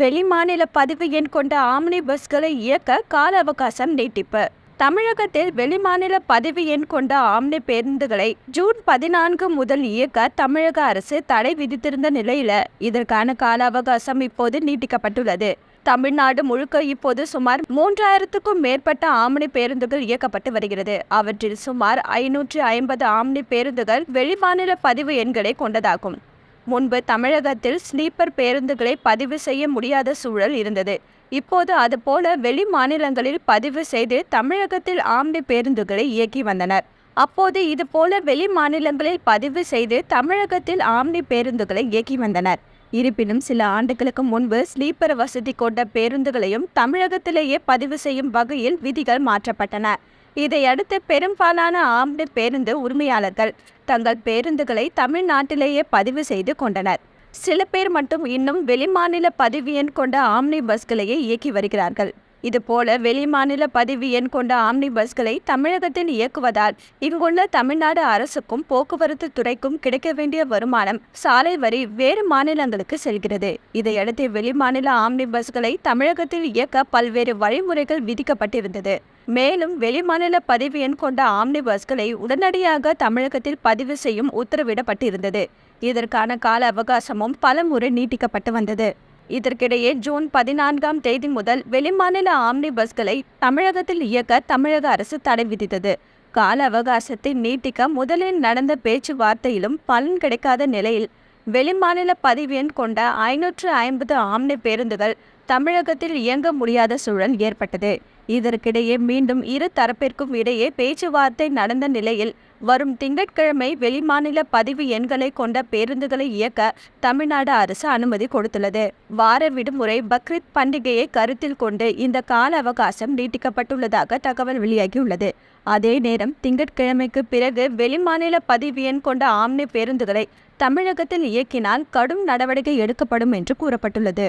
வெளிமாநில பதிவு எண் கொண்ட ஆம்னி பஸ்களை இயக்க கால அவகாசம் நீட்டிப்பு. தமிழகத்தில் வெளிமாநில பதிவு எண் கொண்ட ஆம்னி பேருந்துகளை ஜூன் 14 முதல் இயக்க தமிழக அரசு தடை விதித்திருந்த நிலையில இதற்கான கால அவகாசம் இப்போது நீட்டிக்கப்பட்டுள்ளது. தமிழ்நாடு முழுக்க இப்போது சுமார் 3000க்கும் மேற்பட்ட ஆம்னி பேருந்துகள் இயக்கப்பட்டு வருகிறது. அவற்றில் சுமார் 550 ஆம்னி பேருந்துகள் வெளிமாநில பதிவு எண்களை கொண்டதாகும். முன்பு தமிழகத்தில் ஸ்லீப்பர் பேருந்துகளை பதிவு செய்ய முடியாத சூழல் இருந்தது. இப்போது அதுபோல வெளி மாநிலங்களில் பதிவு செய்து தமிழகத்தில் ஆம்னி பேருந்துகளை இயக்கி வந்தனர். அப்போது இதுபோல வெளி மாநிலங்களில் பதிவு செய்து தமிழகத்தில் ஆம்னி பேருந்துகளை இயக்கி வந்தனர். இருப்பினும் சில ஆண்டுகளுக்கு முன்பு ஸ்லீப்பர் வசதி கொண்ட பேருந்துகளையும் தமிழகத்திலேயே பதிவு செய்யும் வகையில் விதிகள் மாற்றப்பட்டன. இதையடுத்து பெரும்பாலான ஆம்னி பேருந்து உரிமையாளர்கள் தங்கள் பேருந்துகளை தமிழ்நாட்டிலேயே பதிவு செய்து கொண்டனர். சில பேர் மட்டும் இன்னும் வெளிமாநில பதிவு எண் கொண்ட ஆம்னி பஸ்களையே இயக்கி வருகிறார்கள். இதுபோல வெளிமாநில பதிவு எண் கொண்ட ஆம்னி பஸ்களை தமிழகத்தில் இயக்குவதால் இங்குள்ள தமிழ்நாடு அரசுக்கும் போக்குவரத்து துறைக்கும் கிடைக்க வேண்டிய வருமானம், சாலை வரி வேறு மாநிலங்களுக்கு செல்கிறது. இதையடுத்து வெளிமாநில ஆம்னி பஸ்களை தமிழகத்தில் இயக்க பல்வேறு வழிமுறைகள் விதிக்கப்பட்டிருந்தது. மேலும் வெளிமாநில பதிவு எண் கொண்ட ஆம்னி பஸ்களை உடனடியாக தமிழகத்தில் பதிவு செய்யும் உத்தரவிடப்பட்டிருந்தது. இதற்கான கால அவகாசமும் பலமுறை நீட்டிக்கப்பட்டு வந்தது. இதற்கிடையே ஜூன் 14ஆம் தேதி முதல் வெளிமாநில ஆம்னி பஸ்களை தமிழகத்தில் இயக்க தமிழக அரசு தடை விதித்தது. கால அவகாசத்தை நீட்டிக்க முதலில் நடந்த பேச்சுவார்த்தையிலும் பலன் கிடைக்காத நிலையில் வெளிமாநில பதிவு எண் கொண்ட 550 ஆம்னி பேருந்துகள் தமிழகத்தில் இயங்க முடியாத சூழல் ஏற்பட்டது. இதற்கிடையே மீண்டும் இரு தரப்பிற்கும் இடையே பேச்சுவார்த்தை நடந்த நிலையில் வரும் திங்கட்கிழமை வெளிமாநில பதிவு எண்களை கொண்ட பேருந்துகளை இயக்க தமிழ்நாடு அரசு அனுமதி கொடுத்துள்ளது. வார விடுமுறை பக்ரீத் பண்டிகையை கருத்தில் கொண்டு இந்த கால அவகாசம் நீட்டிக்கப்பட்டுள்ளதாக தகவல் வெளியாகியுள்ளது. அதே நேரம் திங்கட்கிழமைக்கு பிறகு வெளிமாநில பதிவு எண் கொண்ட ஆம்னி பேருந்துகளை தமிழகத்தில் இயக்கினால் கடும் நடவடிக்கை எடுக்கப்படும் என்று கூறப்பட்டுள்ளது.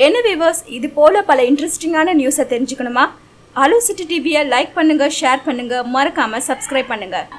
என்ன வியூவர்ஸ், இது போல பல இன்ட்ரெஸ்டிங்கான நியூஸை தெரிஞ்சுக்கணுமா? அலோ சிட்டி டிவியை லைக் பண்ணுங்க, ஷேர் பண்ணுங்க, மறக்காம சப்ஸ்கிரைப் பண்ணுங்க.